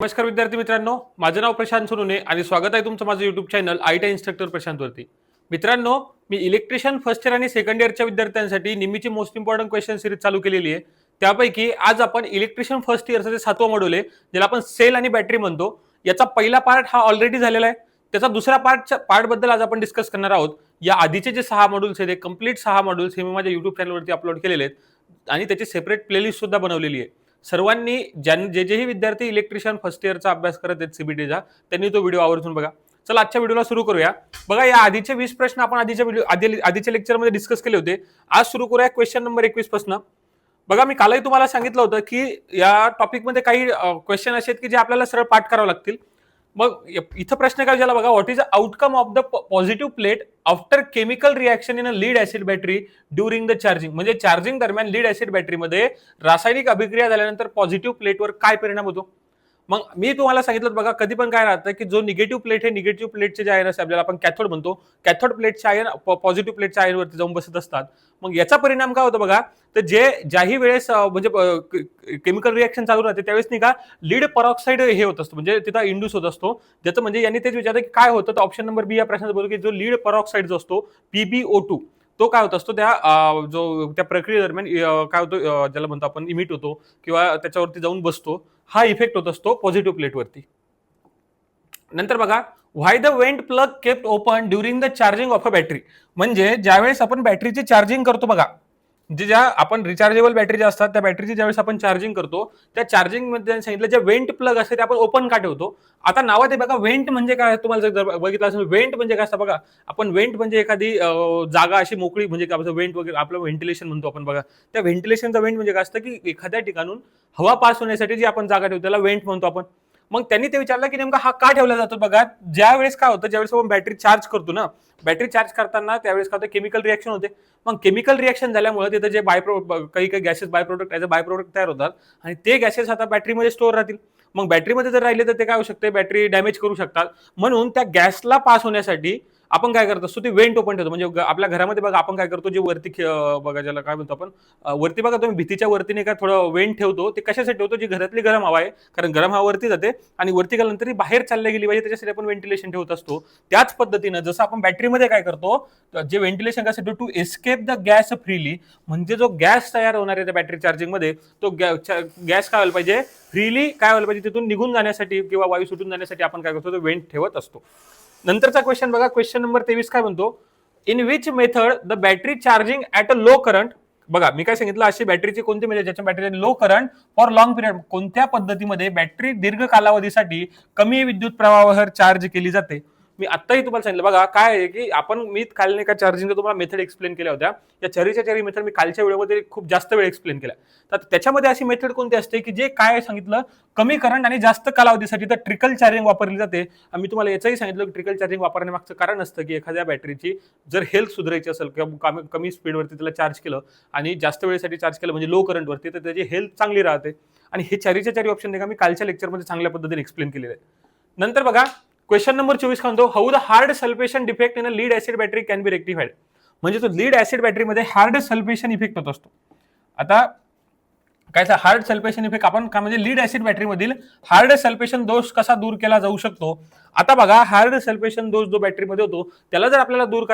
नमस्कार विद्यार्थी मित्रांनो, माझं नाव प्रशांत सोनुने आणि स्वागत आहे तुमचं माझं युट्यूब चॅनल आयटी इन्स्ट्रक्टर प्रशांतवरती. मित्रांनो, मी इलेक्ट्रिशियन फर्स्ट इयर आणि सेकंड इयरच्या विद्यार्थ्यांसाठी नेहमीची मोस्ट इम्पॉर्टंट क्वेश्चन सिरीज चालू केलेली आहे. त्यापैकी आज आपण इलेक्ट्रिशियन फर्स्ट इयरचं जे 7वं मॉड्यूल आहे, ज्याला आपण सेल आणि बॅटरी म्हणतो, याचा पहिला पार्ट हा ऑलरेडी झालेला आहे. त्याचा दुसरा पार्टबद्दल आज आपण डिस्कस करणार आहोत. या आधीचे जे 6 मॉड्यूल्स आहेत, कंप्लीट 6 मॉड्यूल्स हे मी माझ्या युट्यूब चॅनलवरती अपलोड केलेले आहेत आणि त्याची सेपरेट प्लेलिस्ट सुद्धा बनवलेली आहे. सर्वांनी जेही विद्यार्थी इलेक्ट्रिशियन फर्स्ट इयरचा अभ्यास करत आहेत सीबीटीचा, त्यांनी तो व्हिडिओ आवर्जून बघा. चला आजच्या व्हिडिओला सुरू करूया. बघा, या आधीचे 20 प्रश्न आपण आधीच्या लेक्चरमध्ये डिस्कस केले होते. आज सुरू करूया क्वेश्चन नंबर 21 पासून. बघा, मी कालही तुम्हाला सांगितलं होतं की या टॉपिकमध्ये काही क्वेश्चन असे आहेत की जे आपल्याला सरळ पाठ करावे लागतील. मग इथं प्रश्न काय झाला बघा, what is the outcome of the positive plate after chemical reaction in a lead acid battery during the charging. म्हणजे चार्जिंग दरम्यान लीड ऍसिड बॅटरीमध्ये रासायनिक अभिक्रिया झाल्यानंतर पॉझिटिव्ह प्लेटवर काय परिणाम होतो. मग मी तुम्हाला सांगितलं बघा, कधी पण काय राहतं की जो निगेटिव्ह प्लेट हे निगेटिव्ह प्लेटचे जे आयन असते, आपल्याला आपण कॅथोड म्हणतो, कॅथोड प्लेटचे आयन पॉझिटिव्ह प्लेटच्या आयनवरती जाऊन बसत असतात. मग याचा परिणाम काय होतो बघा, तर ज्याही वेळेस म्हणजे केमिकल रिएक्शन चालू राहते त्यावेळेस नाही का लीड परऑक्साईड हे होत असतो, म्हणजे तिथं इंड्यूस होत असतो. ज्याचं म्हणजे यांनी तेच विचारलं की काय होतं, तर ऑप्शन नंबर बी या प्रश्नात बोलू की जो लीड परऑक्साईड जो असतो PbO2 तो काय होत असतो त्या प्रक्रियेदरम्यान काय होतो, ज्याला म्हणतो आपण इमिट होतो किंवा त्याच्यावरती जाऊन बसतो. हा इफेक्ट होत असतो पॉझिटिव्ह प्लेटवरती. नंतर बघा, why the vent plug kept open during the charging of a battery. म्हणजे ज्यावेळेस आपण बॅटरीची चार्जिंग करतो बघा, म्हणजे ज्या आपण रिचार्जेबल बॅटरी ज्या असतात त्या बॅटरीची ज्यावेळेस आपण चार्जिंग करतो, त्या चार्जिंग मध्ये सांगितलं जे वेंट प्लग असते ते आपण ओपन का ठेवतो. आता नावात आहे बघा, वेंट म्हणजे काय, तुम्हाला जर बघितलं असेल वेंट म्हणजे काय असतं बघा. आपण वेंट म्हणजे एखादी जागा अशी मोकळी, म्हणजे वेंट वगैरे आपलं व्हेंटिलेशन म्हणतो आपण बघा. त्या व्हेंटिलेशनचा वेंट म्हणजे काय असतं की एखाद्या ठिकाणून हवा पास होण्यासाठी जी आपण जागा ठेवतो त्याला वेंट म्हणतो आपण. मग त्यांनी ते विचारलं की नेमका हा का ठेवला जातो. बघा, ज्यावेळेस काय होतं, ज्यावेळेस आपण बॅटरी चार्ज करतो ना, बॅटरी चार्ज करताना त्यावेळेस काय होतं, केमिकल रिएक्शन होते. मग केमिकल रिएक्शन झाल्यामुळे तिथे जे काही गॅसेस बाय प्रोडक्ट तयार होतात आणि ते गॅसेस आता बॅटरीमध्ये स्टोअर राहतील. मग बॅटरीमध्ये जर राहिले तर ते काय होऊ शकते, बॅटरी डॅमेज करू शकतात. म्हणून त्या गॅसला पास होण्यासाठी आपण काय करत असतो, ते वेंट ओपन ठेवतो. म्हणजे आपल्या घरामध्ये बघा आपण काय करतो, जे वरती बघा ज्याला काय म्हणतो आपण, वरती बघा तुम्ही भीतीच्या वरतीने काय थोडं वेंट ठेवतो. ते कशासाठी ठेवतो, जी घरातली गरम हवा आहे, कारण गरम हवा वरती जाते आणि वरती गेल्यानंतर बाहेर चालल्या गेली पाहिजे, त्याच्यासाठी आपण व्हेंटिलेशन ठेवत असतो. त्याच पद्धतीनं जसं आपण बॅटरीमध्ये काय करतो, जे व्हेंटिलेशन काय to escape the gas freely, म्हणजे जो गॅस तयार होणार आहे त्या बॅटरी चार्जिंग मध्ये, तो गॅस काय व्हायला पाहिजे, फ्रीली काय व्हायला पाहिजे, तिथून निघून जाण्यासाठी किंवा वायू सुटून जाण्यासाठी आपण काय करतो, तो वेंट ठेवत असतो. नंतरचा क्वेश्चन बघा, क्वेश्चन नंबर 23 काय म्हणतो, in which method the battery charging at a low current. बघा, मी काय सांगितलं, अशी बॅटरीची कोणती म्हणजे ज्याच्या battery low current for long period, कोणत्या पद्धतीमध्ये बॅटरी दीर्घ कालावधीसाठी कमी विद्युत प्रवाहावर चार्ज केली जाते. मी आत्ताही तुम्हाला सांगितलं बघा, काय आहे की मी काल नाही का चार्जिंगचा तुम्हाला मेथड एक्सप्लेन केल्या होत्या. या चरी मेथड मी कालच्या व्हिडिओमध्ये खूप जास्त वेळ एक्सप्लेन केला. तर त्याच्यामध्ये अशी मेथड कोणती असते की जे काय सांगितलं, कमी करंट आणि जास्त कालावधीसाठी तर ट्रिकल चार्जिंग वापरली जाते. मी तुम्हाला याचंही सांगितलं की ट्रिकल चार्जिंग वापरण्यामागचं कारण असतं की एखाद्या बॅटरीची जर हेल्थ सुधारायची असेल किंवा कमी स्पीडवरती त्याला चार्ज केलं आणि जास्त वेळेसाठी चार्ज केलं म्हणजे लो करंटवरती, तर त्याची हेल्थ चांगली राहते. आणि हे चारी ऑप्शन नाही का मी कालच्या लेक्चरमध्ये चांगल्या पद्धतीने एक्सप्लेन केलेले आहे. नंतर बघा, क्वेश्चन नंबर 24 म्हणतो, how the hard sulphation defect in a lead acid battery can be rectified. म्हणजे तो लीड ऍसिड बॅटरीमध्ये हार्ड सल्फेशन इफेक्ट होत असतो. आता काय हार्ड सल्फेशन इफेक्ट आपण का म्हणजे लीड ऍसिड बॅटरीमधील हार्ड सल्फेशन दोष कसा दूर केला जाऊ शकतो. आता बघा, हार्ड सल्फेशन दोष जो बॅटरीमध्ये होतो त्याला जर आपल्याला दूर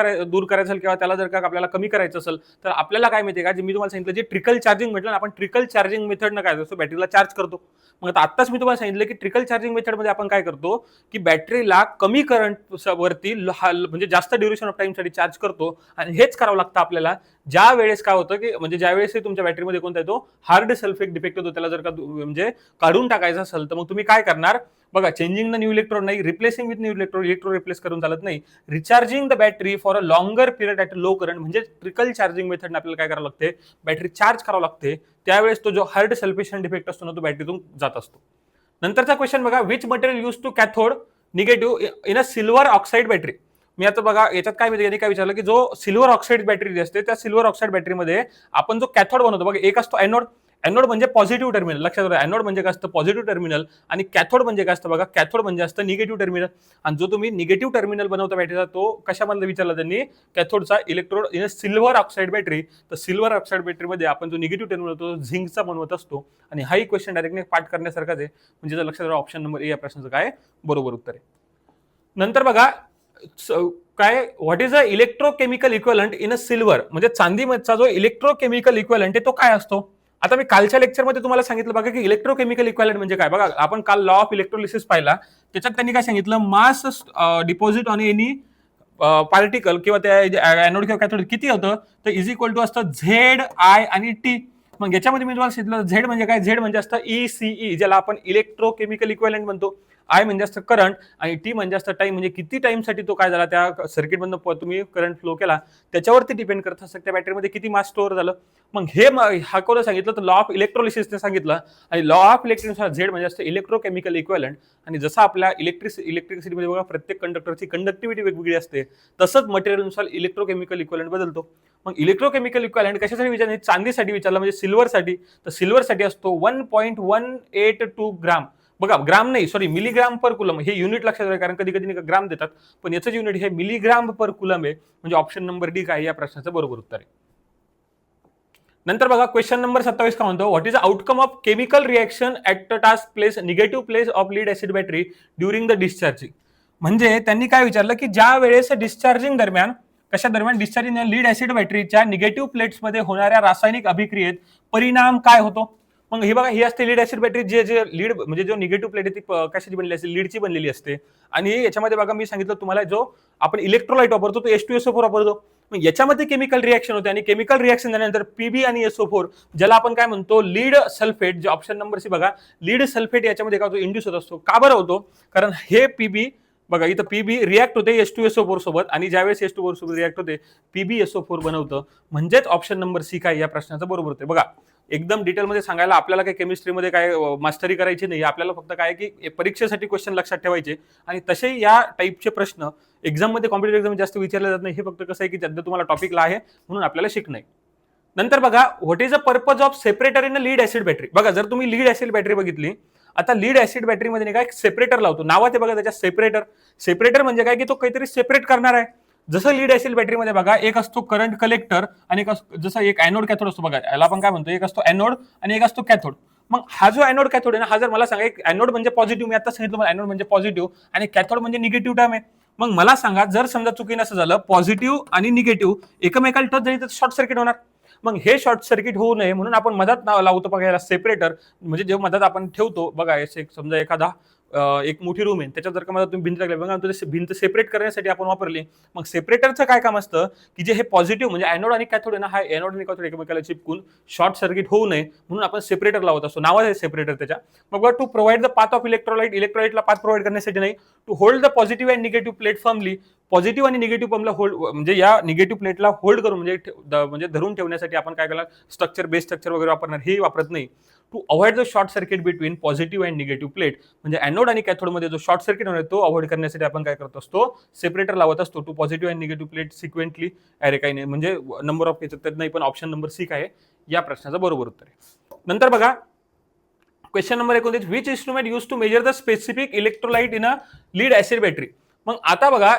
करायचं असेल किंवा त्याला जर का आपल्याला कमी करायचं असेल, तर आपल्याला काय माहिती का, जे मी तुम्हाला सांगितलं, जे ट्रिकल चार्जिंग म्हटलं ना आपण, ट्रिकल चार्जिंग मेथडनं काय असतो, बॅटरीला चार्ज करतो. मग आता आत्ताच मी तुम्हाला सांगितलं की ट्रिकल चार्जिंग मेथडमध्ये आपण काय करतो की बॅटरीला कमी करंट वरती म्हणजे जास्त ड्युरेशन ऑफ टाइमसाठी चार्ज करतो. आणि हेच करावं लागतं आपल्याला ज्या वेळेस काय होतं की म्हणजे ज्यावेळेस तुमच्या बॅटरीमध्ये कोणता येतो, हार्ड सल्फेट डिफेक्ट होतो, त्याला जर का म्हणजे काढून टाकायचं असेल तर मग तुम्ही काय करणार बघा, चेंजिंग द न्यू इलेक्ट्रोड नाही, replacing with new electrode replace करून चालत नाही, recharging the battery for a longer period at low current, म्हणजे ट्रिकल चार्जिंग मेथडने आपल्याला काय करावं लागते, बॅटरी चार्ज करावं लागते. त्यावेळेस तो जो हार्ड सल्फेशन डिफेक्ट असतो ना, तो बॅटरीतून जात असतो. नंतरचा क्वेश्चन बघा, which material use to cathode negative in a silver oxide battery. मी आता बघा याच्यात काय माहिती काय विचारलं की जो सिल्वर ऑक्साईड बॅटरी जी असते त्या सिल्वर ऑक्साईड बॅटरीमध्ये आपण जो कॅथोड बनवतो बघा, एक असतो एनोड. एनोड म्हणजे पॉझिटिव्ह टर्मिनल, लक्षात ठेवा. एनोड म्हणजे काय असतं, पॉझिटिव्ह टर्मिनल, आणि कॅथोड म्हणजे काय असतं बघा, कॅथोड म्हणजे असतं निगेटिव्ह टर्मिनल. आणि जो तुम्ही निगेटिव्ह टर्मिनल बनवता बॅटरीचा तो कशामधला विचारला त्यांनी, कॅथोडचा electrode in silver oxide battery. तर सिल्वर ऑक्साईड बॅटरीमध्ये आपण जो निगेटिव्ह टर्मिनल होतो झिंकचा बनवत असतो. आणि हाही क्वेश्चन डायरेक्टली पाठ करण्यासारखाच आहे. म्हणजे लक्षात ठेवा ऑप्शन नंबर ए या प्रश्नाचं काय बरोबर उत्तर आहे. नंतर बघा काय, what is a electrochemical equivalent in a silver, म्हणजे चांदीचा जो इलेक्ट्रोकेमिकल इक्वलंट आहे तो काय असतो. आता मी कालच्या लेक्चरमध्ये तुम्हाला सांगितलं बघा की इलेक्ट्रोकेमिकल इक्वलंट म्हणजे काय. बघा आपण काल लॉ ऑफ इलेक्ट्रोलिसिस पाहिला, त्याच्यात त्यांनी काय सांगितलं, मास डिपॉझिट ऑन एनी पार्टिकल किंवा त्या एनोड किंवा कॅथोड किती होतं, तर इज इक्वल टू असतं झेड आय आणि टी. मग याच्यामध्ये मी तुम्हाला सांगितलं झेड म्हणजे काय, झेड म्हणजे असतं ECE, ज्याला आपण इलेक्ट्रोकेमिकल इक्वलंट म्हणतो. आय म्हणजे असतं करंट, आणि टी म्हणजे असतं टाइम, म्हणजे किती टाइमसाठी तो काय झाला त्या सर्किटमधून तुम्ही करंट फ्लो केला त्याच्यावरती डिपेंड करत असतं त्या बॅटरीमध्ये किती मास स्टोअर झालं. मग हे हा कोण सांगितलं, तर लॉ ऑफ इलेक्ट्रोलिसिसने सांगितलं. आणि लॉ ऑफ इलेक्ट्रिकनुसार झेड म्हणजे असतं इलेक्ट्रोकेमिकल इक्वलंट. आणि जसं आपल्या इलेक्ट्रिसिटीमध्ये बघा प्रत्येक कंडक्टरची कंडक्टिव्हिटी वेगवेगळी असते, तसंच मटेरियलनुसार इलेक्ट्रोकेमिकल इक्वलंट बदलतो. मग इलेक्ट्रोकेमिकल इक्वलंट कशासाठी विचारलं, चांदीसाठी विचारलं, म्हणजे सिल्वरसाठी. तर सिल्वरसाठी असतो 1.182 ग्राम. बघा ग्राम नाही, सॉरी, मिलीग्राम पर कुलम, हे युनिट लक्षात ठेवा, कारण कधी कधी ग्राम देतात, पण याचं युनिट हे मिलीग्राम पर कुलम आहे. म्हणजे ऑप्शन नंबर डी काय या प्रश्नाचं बरोबर उत्तर आहे. नंतर बघा क्वेश्चन नंबर 27 काय म्हणतो, what is the outcome of chemical reaction at the task place negative place of lead acid battery during the discharging. म्हणजे त्यांनी काय विचारलं की ज्या वेळेस डिस्चार्जिंग दरम्यान, कशा दरम्यान, डिस्चार्जिंग लीड ऍसिड बॅटरीच्या निगेटिव्ह प्लेट्समध्ये होणाऱ्या रासायनिक अभिक्रियेत परिणाम काय होतो. मग हे बघा, ही असते लीड ऍसिड बॅटरी, जे लीड म्हणजे जो निगेटिव्ह प्लेट आहे ती कशाची बनलेली असते, लीडची बनलेली असते. आणि याच्यामध्ये बघा मी सांगितलं तुम्हाला, जो आपण इलेक्ट्रोलाइट वापरतो तो H2SO4 वापरतो. मग याच्यामध्ये केमिकल रिएक्शन होते, आणि केमिकल रिएक्शन झाल्यानंतर पीबी आणि SO4, ज्याला आपण काय म्हणतो लीड सल्फेट, जे ऑप्शन नंबर सी बघा, लीड सल्फेट याच्यामध्ये काय होतो, इंड्यूस होत असतो. का बरं होतो, कारण हे पीबी बघा इथं पीबी रिॲक्ट होते H2SO4 सोबत, आणि ज्यावेळेस H2SO4 सोबत रिॲक्ट होते PbSO4 बनवतं. म्हणजेच ऑप्शन नंबर सी काय या प्रश्नाचं बरोबर होते. बघा एकदम डिटेलमध्ये सांगायला आपल्याला काही केमिस्ट्रीमध्ये काय मास्टरी करायची नाही, आपल्याला फक्त काय की परीक्षेसाठी क्वेश्चन लक्षात ठेवायचे. आणि तसे या टाईपचे प्रश्न एक्झाममध्ये, कॉम्पिटेटिव्ह एक्झाम जास्त विचारले जात नाही. हे फक्त कसं आहे की सध्या तुम्हाला टॉपिकला आहे म्हणून आपल्याला शिकणं. नंतर बघा, what is the purpose of separator in lead acid battery. बघा जर तुम्ही लीड ऍसिड बॅटरी बघितली, आता लीड ऍसिड बॅटरीमध्ये काय सेपरेटर लावतो, नावात आहे बघा त्याच्या सेपरेटर. सेपरेटर म्हणजे काय की तो काहीतरी सेपरेट करणार आहे. जसं लीड ऍसिड बॅटरीमध्ये बघा एक असतो करंट कलेक्टर, आणि जसं एक एनोड कॅथोड असतो बघा, याला आपण काय म्हणतो, एक असतो एनोड आणि एक असतो कॅथोड. मग हा जो एनोड कॅथोड आहे ना, हा जर मला सांगा, एक एनोड म्हणजे पॉझिटिव्ह, मी आता सांगितलं मला एनोड म्हणजे पॉझिटिव्ह आणि कॅथोड म्हणजे निगेटिव्ह टर्म आहे. मग मला सांगा, जर समजा चुकीनं असं झालं, पॉझिटिव्ह आणि निगेटिव्ह एकमेकाला टच झाली तर शॉर्ट सर्किट होणार. मग हे शॉर्ट सर्किट होऊ नये म्हणून आपण मधात नाव लावतो बघा याला सेपरेटर. म्हणजे जेव्हा मधात आपण ठेवतो बघा, समजा एखादा एक मोठी रूम आहे, त्याच्यात जर का मला तुम्ही भिंत लागली बघा, भिंत सेपरेट करण्यासाठी आपण वापरली. मग सेपरेटरचं काय काम असतं की जे हे पॉझिटिव्ह म्हणजे एनोड आणि कॅथोड आहे ना, हा एनोड आणि कॅथोड एकमेकाला चिपकून शॉर्ट सर्किट होऊ नये म्हणून आपण सेपरेटर लावत असतो, नाव आहे सेपरेटर त्याच्या. मग to provide the path of इलेक्ट्रोलाइटला पाथ प्रोव्हाइड करण्यासाठी नाही, to hold the positive and negative plate firmly, positive आणि निगेटिव्ह पम्पला होल्ड, म्हणजे या निगेटिव्ह प्लेटला होल्ड करून म्हणजे धरून ठेवण्यासाठी आपण काय करणार, स्ट्रक्चर बेस स्ट्रक्चर वगैरे वापरणार, हे वापरत नाही. To avoid the short circuit between positive and negative plate, म्हणजे एनोड आणि कॅथोड मध्ये जो शॉर्ट सर्किट होणार तो अवॉइड करण्यासाठी आपण काय करत असतो, सेपरेटर लावत असतो. To positive and negative plate sequentially, अरे काही नाही, म्हणजे नंबर ऑफ त्याच्यात नाही, पण ऑप्शन नंबर सी काय या प्रश्नाचं बरोबर उत्तर आहे. नंतर बघा question number 29, which instrument use to measure the specific electrolyte in a lead acid battery. मग आता बघा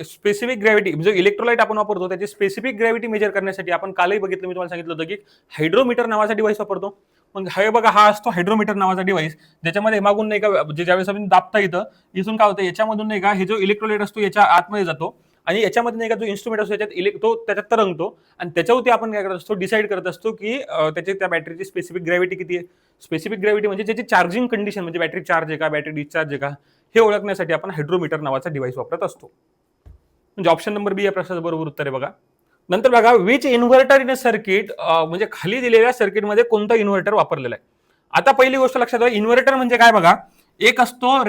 स्पेसिफिक ग्रॅव्हिटी म्हणजे इलेक्ट्रोलाइट आपण वापरतो त्याची स्पेसिफिक ग्रॅव्हिटी मेजर करण्यासाठी आपण कालही बघितलं, मी तुम्हाला सांगितलं होतं की हायड्रोमीटर नावाचा डिव्हाइस वापरतो. मग हे बघा, हा असतो हायड्रोमीटर नावाचा डिव्हाइस, ज्याच्यामध्ये मागून नाही का, ज्यावेळेस आपण दाबता येतं, इथून काय होतं, याच्यामधून नाही का हे जो इलेक्ट्रोलाइट असतो याच्या आतमध्ये जातो, आणि याच्यामध्ये नाही का जो इन्स्ट्रुमेंट असतो त्याच्यात तरंगतो, आणि त्याच्यावरती आपण काय करत असतो, डिसाईड करत असतो की त्याची त्या बॅटरीची स्पेसिफिक ग्रॅव्हिटी किती आहे. स्पेसिफिक ग्रॅव्हिटी म्हणजे त्याची चार्जिंग कंडिशन, म्हणजे बॅटरी चार्ज आहे का, बॅटरी डिस्चार्ज आहे का, हे ओळखण्यासाठी आपण हायड्रोमीटर नावाचा डिव्हाइस वापरत असतो. म्हणजे ऑप्शन नंबर बी या प्रश्नाचं बरोबर उत्तर आहे बघा. नंतर बघा, which inverter in a circuit, म्हणजे खाली दिलेल्या सर्किटमध्ये कोणता इन्व्हर्टर वापरलेला आहे. आता पहिली गोष्ट लक्षात ठेवा, इन्व्हर्टर म्हणजे काय बघा, एक असतो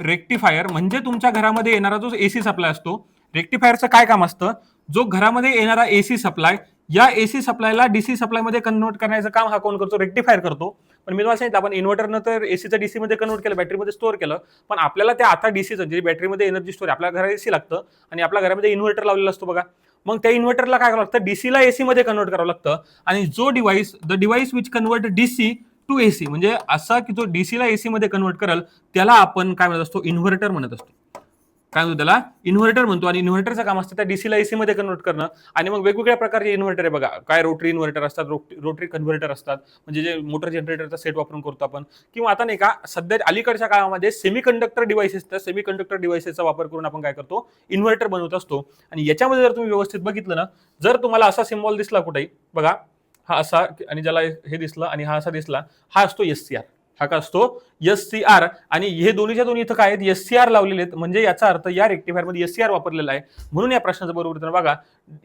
रेक्टिफायर, म्हणजे तुमच्या घरामध्ये येणारा जो एसी सप्लाय असतो. रेक्टिफायरचं काय काम असतं, जो घरामध्ये येणारा एसी सप्लाय, या एसी सप्लायला डीसी सप्लाय मध्ये कन्वर्ट करण्याचं काम हा कोण करतो, रेक्टिफायर करतो. पण मी तुम्हाला सांगितलं, आपण इन्व्हर्टरनं तर एसीचं डीसी मध्ये कन्वर्ट केलं, बॅटरीमध्ये स्टोअर केलं, पण आपल्याला त्या आता डीसीचं जे बॅटरीमध्ये एनर्जी स्टोअर, आपल्या घरात एसी लागतं आणि आपल्या घरामध्ये इन्व्हर्टर लावलेला असतो बघा. मग त्या इन्व्हर्टरला काय करावं लागतं, डीसीला एसी मध्ये कन्वर्ट करावं लागतं. आणि जो device, the device which convert DC to AC, म्हणजे असा की जो डीसीला एसी मध्ये कन्वर्ट करेल त्याला आपण काय म्हणत असतो, इन्व्हर्टर म्हणत असतो. काय म्हणतो त्याला, इन्व्हर्टर म्हणतो. आणि इन्व्हर्टरचं काम असतं त्या डीसीला एसी मध्ये कन्वर्ट करणं. आणि मग वेगवेगळ्या प्रकारचे इन्व्हर्टर आहे बघा, काय रोटरी इन्व्हर्टर असतात, रोटरी कन्व्हर्टर असतात, म्हणजे जे मोटर जनरेटरचा सेट वापरून करतो आपण. किंवा आता नाही का सध्या अलीकडच्या काळामध्ये सेमीकंडक्टर डिव्हाइसेस, त्या सेमीकंडक्टर डिव्हाइसेसचा वापर करून आपण काय करतो, इन्व्हर्टर बनवत असतो. आणि याच्यामध्ये जर तुम्ही व्यवस्थित बघितलं ना, जर तुम्हाला असा सिम्बॉल दिसला कुठेही बघा, हा असा, आणि ज्याला हे दिसलं आणि हा असा दिसला, हा असतो एससीआर. हा का असतो, एससीआर. आणि हे दोन्हीच्या दोन्ही इथं काय आहेत, एससीआर लावलेले आहेत, म्हणजे याचा अर्थ या रेक्टिफायर मध्ये एससीआर वापरलेला आहे. म्हणून या प्रश्नाचं बरोबर बघा,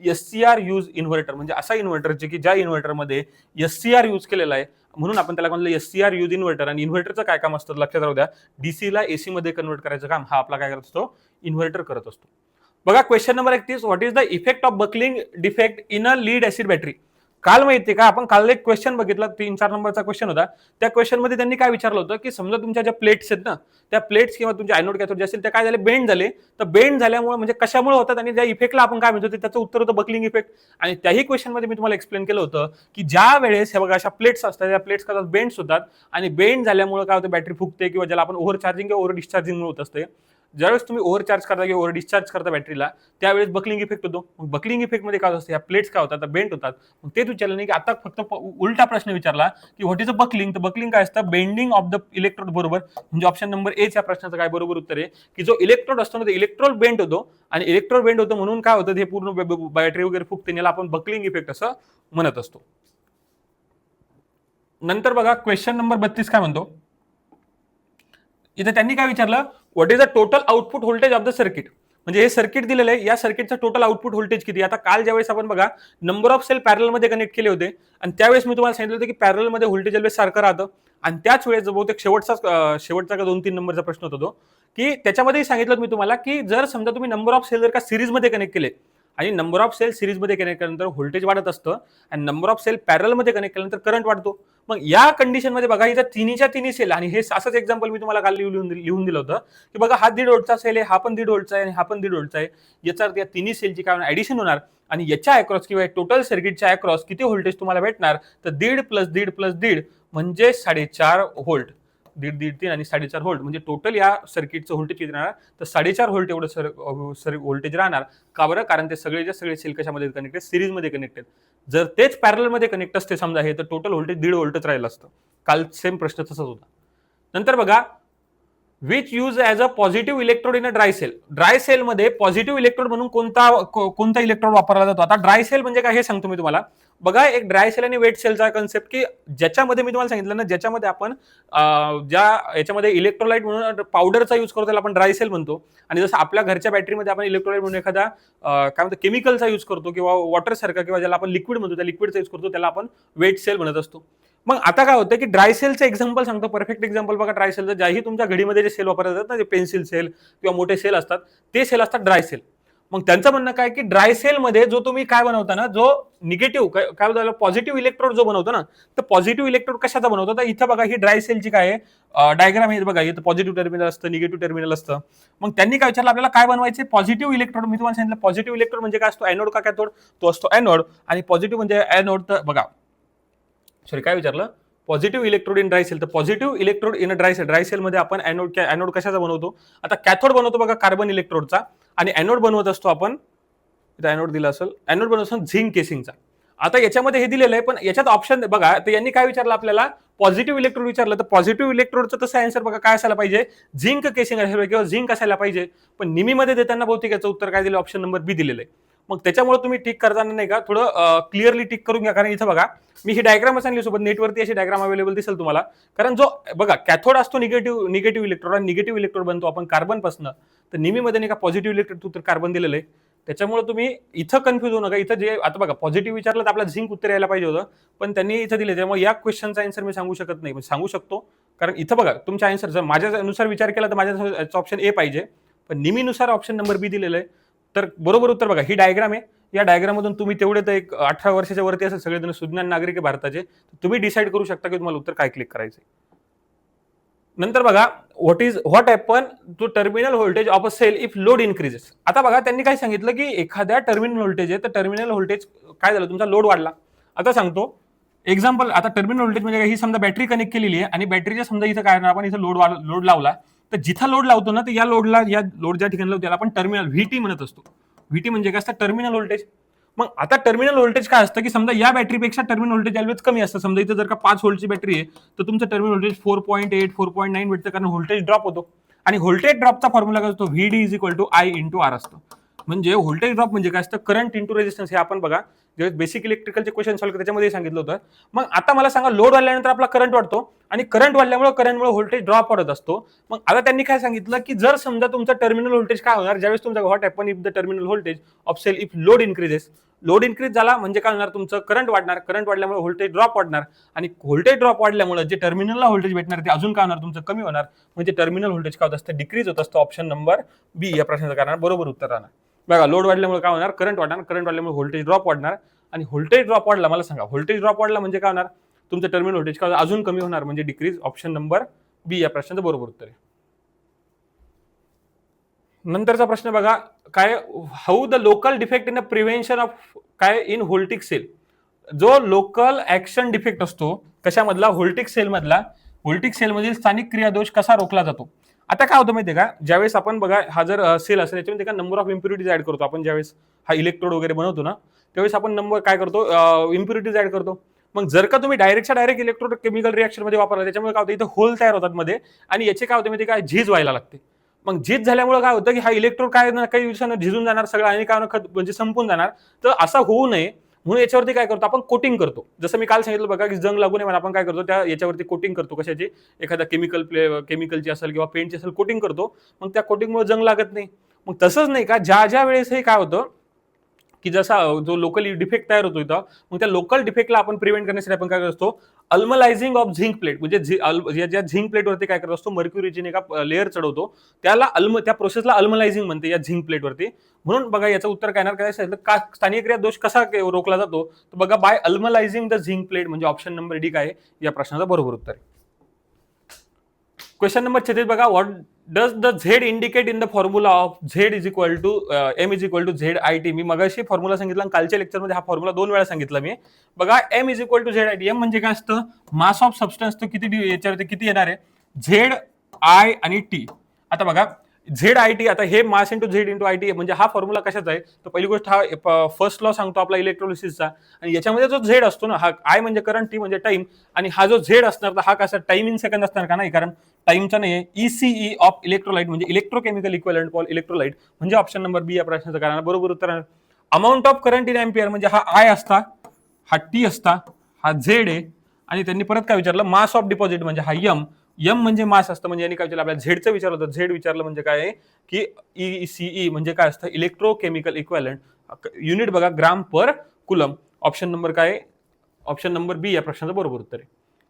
एससीआर यूज इन्व्हर्टर, म्हणजे असा इन्व्हर्टर जे की ज्या इन्व्हर्टरमध्ये एससीआर यूज केलेला आहे, म्हणून आपण त्याला म्हणलं एससीआर यूज इन्व्हर्टर. आणि इन्व्हर्टरचं काय काम असतं लक्षात राहू द्या, डीसीला एसी मध्ये कन्वर्ट करायचं काम हा आपला काय करत असतो, इन्व्हर्टर करत असतो. बघा question number 31, what is the effect of buckling defect in a lead acid battery. काल माहितीये का, आपण काल एक क्वेश्चन बघितला, 3-4 नंबरचा क्वेश्चन होता. त्या क्वेश्चन मध्ये त्यांनी काय विचारलं होतं, की समजा तुमच्या ज्या प्लेट्स आहेत ना, त्या प्लेट्स किंवा तुमचे एनोड कॅथोड जे असतील त्या काय झाले, बेंड झाले. तर बेंड झाल्यामुळे म्हणजे कशामुळे होतात आणि त्या इफेक्टला आपण काय म्हणतो, त्याचं उत्तर होतं बकलिंग इफेक्ट. आणि त्याही क्वेश्चन मध्ये मी तुम्हाला एक्सप्लेन केलं होतं की ज्या वेळेस हे बघा अशा प्लेट्स असतात, त्या प्लेट्स काय बेंड्स होतात आणि बेंड झाल्यामुळे काय होतं, बॅटरी फुगते किंवा ज्याला आपण ओव्हर चार्जिंग किंवा ओव्हर डिस्चार्जिंग होत असते. ज्यावेळेस तुम्ही ओव्हरचार्ज करता किंवा ओव्हर डिस्चार्ज करता बॅटरीला, त्यावेळेस बकलिंग इफेक्ट होतो. मग बकलिंग इफेक्ट मध्ये काय असतं, या प्लेट्स काय होतात, बेंड होतात. मग तेच विचारलं नाही की आता फक्त उलटा प्रश्न विचारला की व्हॉट इज अ बकलिंग. तर बकलिंग काय असतं, बेंडिंग ऑफ द इलेक्ट्रोड, बरोबर. म्हणजे ऑप्शन नंबर ए च्या प्रश्नाचं काय बरोबर उत्तर आहे की जो इलेक्ट्रोड असतो ना, ते इलेक्ट्रोड बेंड होतो. आणि इलेक्ट्रोड बेंड होतो म्हणून काय होतं, हे पूर्ण बॅटरी वगैरे फुगते, याला आपण बकलिंग इफेक्ट असं म्हणत असतो. नंतर बघा क्वेश्चन नंबर 32 काय म्हणतो, इथे त्यांनी काय विचारलं, what is the total output voltage of the circuit. म्हणजे हे सर्किट दिलेलं आहे, या सर्किटचं टोटल आउटपुट व्होल्टेज किती. आता काल ज्यावेळेस आपण बघा नंबर ऑफ सेल पॅरल मध्ये कनेक्ट केले होते, आणि त्यावेळेस मी तुम्हाला सांगितलं होतं की पॅरल मध्ये व्होल्टेज ऑलवेज सारखं राहतं. आणि त्याच वेळेस बहुतेक शेवटचा का 2-3 नंबरचा प्रश्न होता तो, की त्याच्यामध्येही सांगितलं मी तुम्हाला की जर समजा तुम्ही नंबर ऑफ सेल जर का सिरीज मध्ये कनेक्ट केले, आणि नंबर ऑफ सेल सिरीज मध्ये कनेक्ट केल्यानंतर व्होल्टेज वाढत असतं, आणि नंबर ऑफ सेल पॅरल मध्ये कनेक्ट केल्यानंतर करंट वाढतो. मग या कंडिशन मध्ये बघा, इथं तिन्हीच्या तिन्ही सेल, आणि हे असंच एक्झाम्पल मी तुम्हाला काल लिहून दिलं होतं की बघा हा 1.5 व्होल्टचा सेल आहे, हा पण 1.5 व्होल्टचा आहे आणि हा पण 1.5 व्होल्टचा आहे. याचा अर्थ या तिन्ही सेलची काय ऍडिशन होणार, आणि याच्या अक्रॉस किंवा टोटल सर्किटच्या अक्रॉस किती व्होल्टेज तुम्हाला भेटणार, तर 1.5 + 1.5 + 1.5 म्हणजे 4.5 व्होल्ट. 1.5, 1.5, 3 आणि 4.5 व्होल्ट, म्हणजे टोटल या सर्किटचं व्होल्टेज किती राहणार, तर 4.5 व्होल्ट एवढं व्होल्टेज राहणार. का बरं, कारण ते सगळेच्या सगळे सेल कशामध्ये कनेक्टेड, सिरीज मध्ये कनेक्टेड. जर तेच पॅरल मध्ये कनेक्ट असते समजा हे, तर टोटल व्होल्टेज 1.5 व्होल्टच राहिलं असतं. काल सेम प्रश्न तसाच होता. नंतर बघा, which use as a positive electrode in a dry cell. Dry सेलमध्ये पॉझिटिव्ह इलेक्ट्रोड म्हणून कोणता इलेक्ट्रोड वापरला जातो. आता ड्राय सेल म्हणजे काय हे सांगतो मी तुम्हाला. बघा, एक ड्राय सेल आणि वेट सेलचा कन्सेप्ट, की ज्याच्यामध्ये मी तुम्हाला सांगितलं ना, ज्याच्यामध्ये आपण ज्या याच्यामध्ये इलेक्ट्रोलाइट म्हणून पावडरचा यूज करतो त्याला आपण ड्राय सेल म्हणतो. आणि जसं आपल्या घरच्या बॅटरीमध्ये आपण इलेक्ट्रोलाइट म्हणून एखादा काय म्हणतो केमिकलचा यूज करतो, किंवा वॉटर सारखा, किंवा ज्याला आपण लिक्विड म्हणतो त्या लिक्विडचा यूज करतो, त्याला आपण वेट सेल म्हणत असतो. मग आता काय होतं की ड्राय सेलचं एक्झाम्पल सांगतो, परफेक्ट एक्झाम्पल बघा. ड्राय सेलचं ज्याही तुमच्या घडीमध्ये जे सेल वापरले जातात ना, जे पेन्सिल सेल किंवा मोठे सेल असतात, ते सेल असतात ड्राय सेल. मग त्यांचं म्हणणं काय की ड्राय सेलमध्ये जो तुम्ही काय बनवता ना, जो निगेटिव्ह काय होतं, पॉझिटिव्ह इलेक्ट्रोड जो बनवतो ना, तर पॉझिटिव्ह इलेक्ट्रोड कशाचा बनवतो, तर इथं बघा ही ड्राय सेलची काय आहे डायग्राम आहे बघा. इथं पॉझिटिव्ह टर्मिनल असतं, निगेटिव्ह टर्मिनल असतं. मग त्यांनी काय विचारलं आपल्याला, काय बनवायचे, पॉझिटिव्ह इलेक्ट्रोड. मी तुम्हाला सांगितलं पॉझिटिव्ह इलेक्ट्रोड म्हणजे काय असतो, एनोड का कॅथोड, तो असतो एनोड. आणि पॉझिटिव्ह म्हणजे एनोड. तर बघा, सॉरी काय विचारलं, positive electrode in dry cell. तर positive electrode in dry cell, dry सेलमध्ये आपण एनोड कशाचा बनवतो, आता कॅथोड बनवतो बघा कार्बन इलेक्ट्रोडचा, आणि एनोड बनवत असतो आपण, इथं एनोड दिला असेल, एनोड बनवत असतो झिंक केसिंगचा. आता याच्यामध्ये हे दिलेलं आहे, पण याच्यात ऑप्शन बघा, तर यांनी काय विचारलं आपल्याला, पॉझिटिव्ह इलेक्ट्रोड विचारलं. तर पॉझिटिव्ह इलेक्ट्रोडचं तसं आन्सर बघा काय असायला पाहिजे, झिंक केसिंग असायला पाहिजे किंवा झिंक असायला पाहिजे. पण निमीमध्ये देताना बहुतेक याचं उत्तर काय दिलं, ऑप्शन नंबर बी दिलेलं आहे. मग त्याच्यामुळे तुम्ही टिक करताना नाही का थोडं क्लिअरली टिक करून घ्या, कारण इथं बघा मी ही डायग्राम आणली सोबत, नेटवरती अशी डायग्राम अवेलेबल दिसेल तुम्हाला. कारण जो बघा कॅथोड असतो निगेटिव्ह इलेक्ट्रोड, आणि निगेटिव्ह इलेक्ट्रोड बनतो आपण कार्बनपासून, तर निमीमध्ये नाही का पॉझिटिव्ह इलेक्ट्रोड उत्तर कार्बन दिलेलं आहे. त्याच्यामुळे तुम्ही इथं कन्फ्युज होऊ नका. इथं जे आता बघा पॉझिटिव्ह विचारलं तर आपल्याला झिंक उत्तर यायला पाहिजे होतं, पण त्यांनी इथं दिले. त्यामुळे या क्वेश्चनचा आन्सर मी सांगू शकत नाही, सांगू शकतो कारण इथं बघा तुमच्या आन्सर जर माझ्यानुसार विचार केला तर माझ्या ऑप्शन ए पाहिजे, पण निमीनुसार ऑप्शन नंबर बी दिलेलं आहे. तर बरोबर उत्तर बघा, ही डायग्राम आहे. या डायग्राम मधून तुम्ही तेवढे तर एक 18 वर्षाच्या वरती असेल सगळेजण सुज्ञान नागरिक आहे भारताचे, तुम्ही डिसाईड करू शकता की तुम्हाला उत्तर काय क्लिक करायचं. नंतर बघा what happen to terminal voltage of a cell if load increases. आता बघा त्यांनी काय सांगितलं की एखाद्या टर्मिनल व्होल्टेज आहे तर टर्मिनल व्होल्टेज काय झालं, तुमचा लोड वाढला. आता सांगतो एक्झाम्पल, आता टर्मिनल व्होल्टेज म्हणजे ही समजा बॅटरी कनेक्ट केलेली आहे आणि बॅटरीच्या समजा इथं काय आपण इथं लोड लावला, तर जिथं लोड लावतो ना तर या लोड ज्या ठिकाणी लावतो त्याला आपण टर्मिनल व्हीटी म्हणत असतो. व्हीटी म्हणजे काय असतं, टर्मिनल व्होल्टेज. मग आता टर्मिनल व्होल्टेज काय असतं की समजा या बॅटरीपेक्षा टर्मिनल व्होल्टेज ऑलवेज कमी असतं. समजा इथं जर का 5 व्होल्टची बॅटरी आहे तर तुमचं टर्मिनल व्होल्टेज 4.8 4.9 भेटतं, कारण व्होल्टेज ड्रॉप होतो. आणि व्होल्टेज ड्रॉपचा फॉर्म्युला काय असतो, VD is equal to I into R असतो. म्हणजे व्होल्टेज ड्रॉप म्हणजे काय असतं, करंट इंटू रेजिस्टन्स. हे आपण बघा जेव्हा बेसिक इलेक्ट्रिकलचे क्वेश्चन सॉल्व्ह त्याच्यामध्ये सांगितलं होतं. मग आता मला सांगा, लोड वाढल्यानंतर आपला करंट वाढतो आणि करंट वाढल्यामुळे व्होल्टेज ड्रॉप वाढत असतो. मग आता त्यांनी काय सांगितलं की जर समजा तुमचं टर्मिनल व्होल्टेज काय होणार, ज्यावेळेस तुमचा what happen if the terminal voltage of cell if load increases. Load increase झाला म्हणजे काय होणार, तुमचं करंट वाढणार, करंट वाढल्यामुळे व्होल्टेज ड्रॉप वाढणार आणि व्होल्टेज ड्रॉप वाढल्यामुळे जे टर्मिनलला व्होल्टेज भेटणार ते अजून काय होणार, तुमचं कमी होणार. म्हणजे टर्मिनल व्होल्टेज काय होत असतं, डिक्रीज होत असतो. ऑप्शन नंबर बी या प्रश्नाचं कारण बरोबर उत्तर राहणार. बघा, लोड वाढल्यामुळे काय होणार, करंट वाढणार, करंट वाढल्यामुळे व्होल्टेज ड्रॉप वाढणार आणि व्होल्टेज ड्रॉप वाढला, मला सांगा व्होल्टेज ड्रॉप वाढला म्हणजे काय होणार, तुमचं टर्मिनल व्होल्टेज काय अजून कमी होणार, म्हणजे डिक्रीज. ऑप्शन नंबर बी या प्रश्नाचं बरोबर उत्तर आहे. नंतरचा प्रश्न बघा काय, how the local defect in the prevention of काय इन व्होल्टिक सेल. जो लोकल ऍक्शन डिफेक्ट असतो कशामधला, व्होल्टिक सेल मधला, व्होल्टिक सेल मधील स्थानिक क्रियादोष कसा रोखला जातो. आता काय होतं माहितीये का, ज्यावेळेस आपण बघा हा जर सेल असेल त्याच्यामध्ये काय नंबर ऑफ इम्प्युरिटीज ऍड करतो आपण, ज्यावेळेस हा इलेक्ट्रोड वगैरे बनवतो ना त्यावेळेस आपण नंबर काय करतो, इम्प्युरिटीज ऍड करतो. मग जर का तुम्ही डायरेक्ट इलेक्ट्रोड केमिकल रिएक्शन मध्ये वापरला, त्याच्यामुळे काय होतं, इथं होल तयार होतात मध्ये आणि याचे काय होतं माहिती काय, झीज व्हायला लागते. मग झीज झाल्यामुळे काय होतं की हा इलेक्ट्रोड काय ना काही दिवसांना झिजून जाणार सगळं आणि काय म्हणजे संपून जाणार. तर असं होऊ नये म्हणून याच्यावरती काय करतो आपण, कोटिंग करतो. जसं मी काल सांगितलं बघा की जंग लागू नये म्हणून आपण काय करतो, त्या याच्यावरती कोटिंग करतो. कशाची, एखाद्या केमिकलची असेल किंवा पेंटची असेल कोटिंग करतो. मग त्या कोटिंगमुळे जंग लागत नाही. मग तसंच नाही का, ज्या वेळेस हे काय होतं की जसा जो लोकल डिफेक्ट तयार होतो इथं, मग त्या लोकल डिफेक्टला आपण प्रिव्हेंट करण्यासाठी आपण काय करत असतो, अल्मलायझिंग ऑफ झिंक प्लेट. म्हणजे ज्या झिंक प्लेटवरती काय करत असतो, मर्क्युरीची एका लेअर चढवतो, त्याला त्या प्रोसेसला अल्मलायझिंग म्हणते या झिंक प्लेटवरती. म्हणून बघा याचं उत्तर काय येणार, काय का स्थानिक क्रिया दोष कसा रोखला जातो, तर बघा बाय अल्मलायझिंग द झिंक प्लेट. म्हणजे ऑप्शन नंबर डी काय या प्रश्नाचं बरोबर उत्तर आहे. क्वेश्चन नंबर 36 बघा, what does the Z indicate in the formula of Z is equal to M is equal to Z I T. मी मगाशी फॉर्म्युला सांगितला, कालच्या लेक्चरमध्ये हा फॉर्म्युला 2 वेळा सांगितला मी. बघा M is equal to Z I T. M म्हणजे काय असतं, मास ऑफ सबस्टन्स. तो किती याच्यावरती किती येणार आहे, झेड आय आणि टी. आता बघा झेड आय टी, आता हे mass into Z into I T म्हणजे हा फॉर्म्युला कशाचा आहे, तर पहिली गोष्ट हा फर्स्ट लॉ सांगतो आपला इलेक्ट्रोलिसिसचा. आणि याच्यामध्ये जो झेड असतो ना, हा आय म्हणजे करंट, टी म्हणजे टाइम, आणि हा जो झेड असणार तर हा कसा टाइम इन सेकंद असणार का, नाही, कारण टाइमचा नाही. ईसीई ऑफ इलेक्ट्रोलाइट म्हणजे इलेक्ट्रोकेमिकल इक्विव्हॅलंट फॉर इलेक्ट्रोलाइट. म्हणजे ऑप्शन नंबर बी या प्रश्नाचं कारण बरोबर उत्तर. Amount of current in ampere म्हणजे हा आय असता, हा टी असता, हा झेड आहे. आणि त्यांनी परत काय विचारलं, मास ऑफ डिपॉझिट म्हणजे हा यम. यम म्हणजे मास असतं. म्हणजे यांनी काय विचारलं, आपल्याला झेडचं विचारलं होतं. झेड विचारलं म्हणजे काय आहे की ईसीई म्हणजे काय असतं, इलेक्ट्रोकेमिकल इक्विव्हॅलंट. युनिट बघा gram per coulomb. Option number काय, ऑप्शन नंबर बी या प्रश्नाचं बरोबर उत्तर आहे.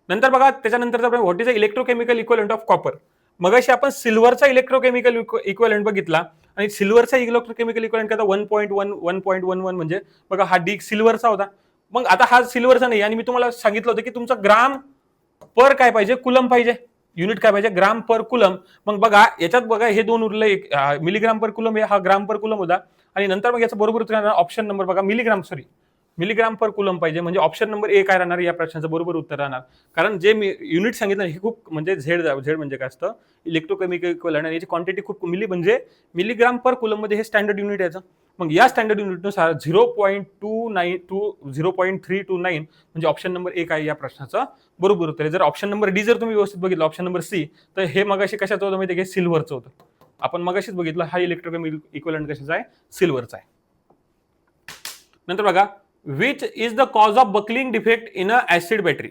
नंतर बघा त्याच्यानंतर what is a electrochemical equivalent of copper. मगाशी आपण सिल्वरचा इलेक्ट्रोकेमिकल इक्विव्हलंट बघितला आणि सिल्वरचा इलेक्ट्रोकेमिकल इक्विव्हलंट काय 1.11 म्हणजे बघा हा डी सिल्वरचा होता. मग आता हा सिल्वरचा नाही आणि मी तुम्हाला सांगितलं होतं की तुमचा ग्राम पर काय पाहिजे, कुलम पाहिजे. युनिट काय पाहिजे, ग्राम पर कुलम. मग बघा याच्यात बघा हे दोन उरले, एक मिलीग्राम पर कुलम आहे, हा ग्राम पर कुलम होता. आणि नंतर मग याचं बरोबर उत्तर ऑप्शन नंबर बघा मिलीग्राम पर कुलम पाहिजे. म्हणजे ऑप्शन नंबर ए काय राहणार या प्रश्नाचं बरोबर उत्तर राहणार. कारण जे मी युनिट सांगितलं हे खूप म्हणजे झेड म्हणजे काय असतं, इलेक्ट्रोकेमिकल इक्विव्हलंट, आणि याची क्वांटिटी खूप म्हणजे मिलीग्राम पर कुलम मध्ये हे स्टँडर्ड युनिट याचं. मग या स्टँडर्ड युनिटनुसार 0.29 टू 0.329 म्हणजे ऑप्शन नंबर एक आहे या प्रश्नाचं बरोबर उत्तर आहे. जर ऑप्शन नंबर डी जर तुम्ही व्यवस्थित बघितलं, ऑप्शन नंबर सी, तर हे मगाशी कशाचं होतं माहिती आहे, सिल्वरचं होतं. आपण मगाशीच बघितलं हा इलेक्ट्रोकेमिकल इक्विव्हलंट कशाचा आहे, सिल्वरचा आहे. नंतर बघा, which is the cause of buckling defect in a acid battery.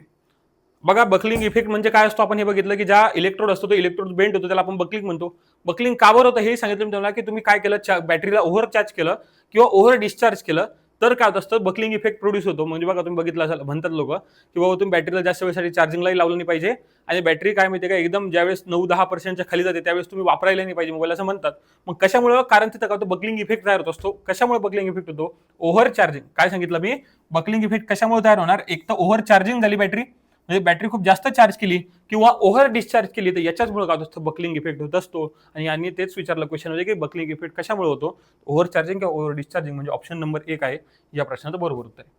बघा बकलिंग इफेक्ट म्हणजे काय असतो, आपण हे बघितलं की ज्या इलेक्ट्रोड असतो तो इलेक्ट्रोड बेंड होतो, त्याला आपण बकलिंग म्हणतो. बकलिंग का बरं होतं हे सांगितलं मी तुम्हाला, की तुम्ही काय केलं, बॅटरीला ओव्हर चार्ज केलं किंवा ओव्हर डिस्चार्ज केलं तर काय होत असतं, बकलिंग इफेक्ट प्रोड्यूस होतो. म्हणजे बघा तुम्ही बघितलं असेल, म्हणतात लोक की बाबा तुम्ही बॅटरीला जास्त वेळेसाठी चार्जिंगलाही लावलं नाही पाहिजे आणि बॅटरी काय माहिती का एकदम ज्यावेळेस 9-10% खाली जाते त्यावेळेस तुम्ही वापरायला नाही पाहिजे मोबाईल, असं म्हणतात. मग कशामुळे, कारण तिथं काय होतं, बकलिंग इफेक्ट तयार होत असतो. कशामुळे बकलिंग इफेक्ट होतो, ओव्हर चार्जिंग. काय सांगितलं मी, बकलिंग इफेक्ट कशामुळे तयार होणार, एक तर ओव्हर चार्जिंग झाली बॅटरी, म्हणजे बॅटरी खूप जास्त चार्ज केली किंवा ओव्हर डिस्चार्ज केली तर याच्याचमुळे काय होत असतं, बकलिंग इफेक्ट होत असतो. आणि तेच विचारलं क्वेश्चन म्हणजे की बकलिंग इफेक्ट कशामुळे होतो, ओव्हर चार्जिंग किंवा ओव्हर डिस्चार्जिंग, म्हणजे ऑप्शन नंबर 1 आहे या प्रश्नाचं बरोबर उत्तर आहे.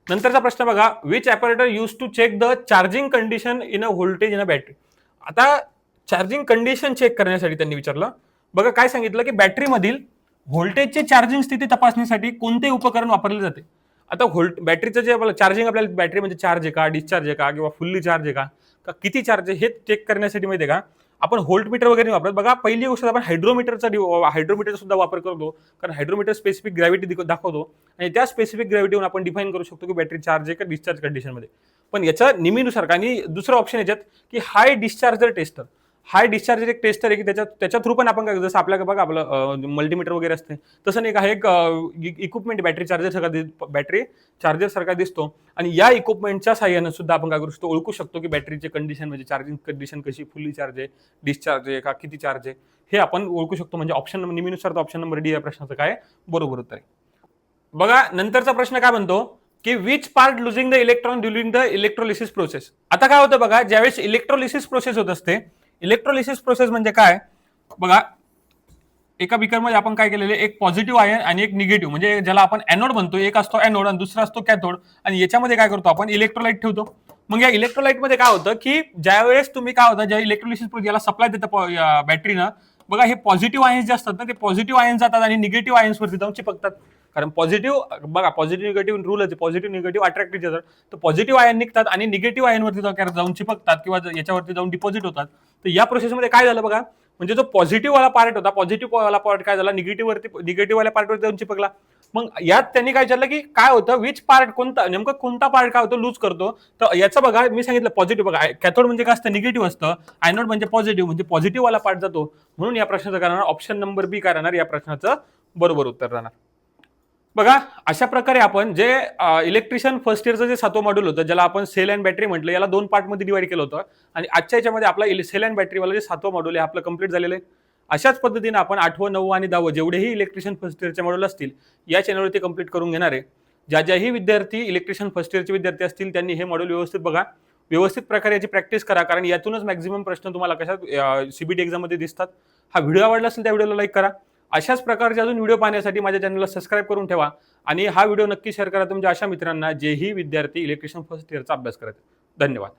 नंतरचा प्रश्न बघा, which operator use to check the charging condition in a voltage in a battery. आता चार्जिंग कंडिशन चेक करण्यासाठी त्यांनी विचारलं. बघा काय सांगितलं की बॅटरीमधील व्होल्टेजची चार्जिंग स्थिती तपासण्यासाठी कोणते उपकरण वापरले जाते. आता बॅटरीचं जे आपल्याला चार्जिंग, आपल्याला बॅटरी म्हणजे चार्ज आहे का, डिस्चार्ज आहे का, किंवा फुल्ली चार्ज आहे का किती चार्ज आहे हे चेक करण्यासाठी माहिती आहे का आपण व्होल्ट मीटर वगैरे वापरत. बघा पहिली गोष्ट आपण हायड्रोमीटरचा सुद्धा वापर करतो, कारण हायड्रोमीटर स्पेसिफिक ग्रॅव्हिटी दाखवतो आणि त्या स्पेसिफिक ग्रॅव्हिटीवर आपण डिफाईन करू शकतो की बॅटरी चार्ज आहे का डिस्चार्ज कंडिशनमध्ये. पण याच्या निमीनुसार आणि दुसरं ऑप्शन याच्यात की हाय डिस्चार्जर टेस्टर. हाय डिस्चार्जर एक टेस्टर आहे की त्याच्या थ्रू पण आपण काय, जसं आपल्याला बघा आपलं मल्टीमीटर वगैरे असते तसं नाही का, हे एक इक्विपमेंट बॅटरी चार्जर सारखा दिसतो. आणि या इक्विपमेंटच्या साह्यानं सुद्धा आपण काय करू शकतो, ओळखू शकतो की बॅटरीची कंडिशन म्हणजे चार्जिंग कंडिशन कशी, फुल्ली चार्ज आहे, डिस्चार्ज आहे का, किती चार्ज आहे, हे आपण ओळखू शकतो. म्हणजे ऑप्शन निमीनुसार ऑप्शन नंबर डी या प्रश्नाचं काय बरोबर उत्तर आहे. बघा नंतरचा प्रश्न काय म्हणतो की which part losing the electron during the electrolysis process. आता काय होतं बघा, ज्यावेळेस इलेक्ट्रोलिसिस प्रोसेस होत असते, इलेक्ट्रोलिसिस प्रोसेस म्हणजे काय बघा, एका बिकरमध्ये आपण काय केलेले, एक पॉझिटिव्ह आयन आणि एक निगेटिव्ह, म्हणजे ज्याला आपण एनोड म्हणतो, एक असतो एनोड आणि दुसरा असतो कॅथोड. आणि याच्यामध्ये काय करतो आपण, इलेक्ट्रोलाइट ठेवतो. मग या इलेक्ट्रोलाइट मध्ये काय होतं की ज्यावेळेस तुम्ही काय होतं, ज्या इलेक्ट्रोलिसिस याला सप्लाय देतं बॅटरीनं, बघा हे पॉझिटिव्ह आयन्स जे असतात ना, ते पॉझिटिव्ह आयन्स जातात आणि निगेटिव्ह आयन्स वरती जाऊन चिपकतात. कारण पॉझिटिव्ह बघा, पॉझिटिव्ह निगेटिव्ह रूल आहे, पॉझिटिव्ह निगेटिव्ह अट्रॅक्ट जातात. तर पॉझिटिव्ह आयन निघतात आणि निगेटिव्ह आयन वरती जाऊन चिपकतात किंवा याच्यावरती जाऊन डिपॉझिट होतात. तर या प्रोसेसमध्ये काय झालं बघा, म्हणजे जो पॉझिटिव्ह वाला पार्ट होता, पॉझिटिव्ह वाला पार्ट काय झाला, निगेटिव्ह वाल्या पार्टवर जाऊन चिपकला. मग यात त्यांनी काय विचारलं की काय होतं, विच पार्ट कोणता, नेमकं कोणता पार्ट काय होतं लूज करतो. तर याचं बघा मी सांगितलं पॉझिटिव्ह, बघा कॅथोड म्हणजे काय असतं, निगेटिव्ह असतं, आयनोड म्हणजे पॉझिटिव्ह, म्हणजे पॉझिटिव्ह वाला पार्ट जातो. म्हणून या प्रश्नाचं काय राहणार, ऑप्शन नंबर बी काय राहणार या प्रश्नाचं बरोबर उत्तर राहणार. बघा अशा प्रकारे आपण जे इलेक्ट्रिशियन फर्स्ट इयरचं जे 7वं मॉड्यूल होतं, ज्याला आपण सेल अँड बॅटरी म्हटलं, याला 2 पार्टमध्ये डिवाइड केलं होतं. आणि आजच्या याच्यामध्ये आपला सेल अँड बॅटरीवाला जे 7वं मॉड्यूल आहे आपलं कंप्लीट झालेलं आहे. अशाच पद्धतीने आपण 8वं, 9वं आणि 10वं जेवढेही इलेक्ट्रिशियन फर्स्ट इयरचे मॉड्यूल असतील या चॅनलवरती कंप्लीट करून घेणार आहे. ज्याही विद्यार्थी इलेक्ट्रिशियन फर्स्ट इयरचे विद्यार्थी असतील त्यांनी हे मॉड्यूल व्यवस्थित बघा, व्यवस्थित प्रकारे याची प्रॅक्टिस करा, कारण यातूनच मॅक्झिमम प्रश्न तुम्हाला कशात सीबीटी एक्झाममध्ये दिसतात. हा व्हिडिओ आवडला असेल त्या व्हिडिओला लाईक करा. अशाच प्रकारचे अजून व्हिडिओ पाहण्यासाठी माझ्या चॅनलला सबस्क्राईब करून ठेवा आणि हा व्हिडिओ नक्की शेअर करा तुमच्या अशा मित्रांना जेही विद्यार्थी इलेक्ट्रिशियन फर्स्ट इयरचा अभ्यास करत. धन्यवाद.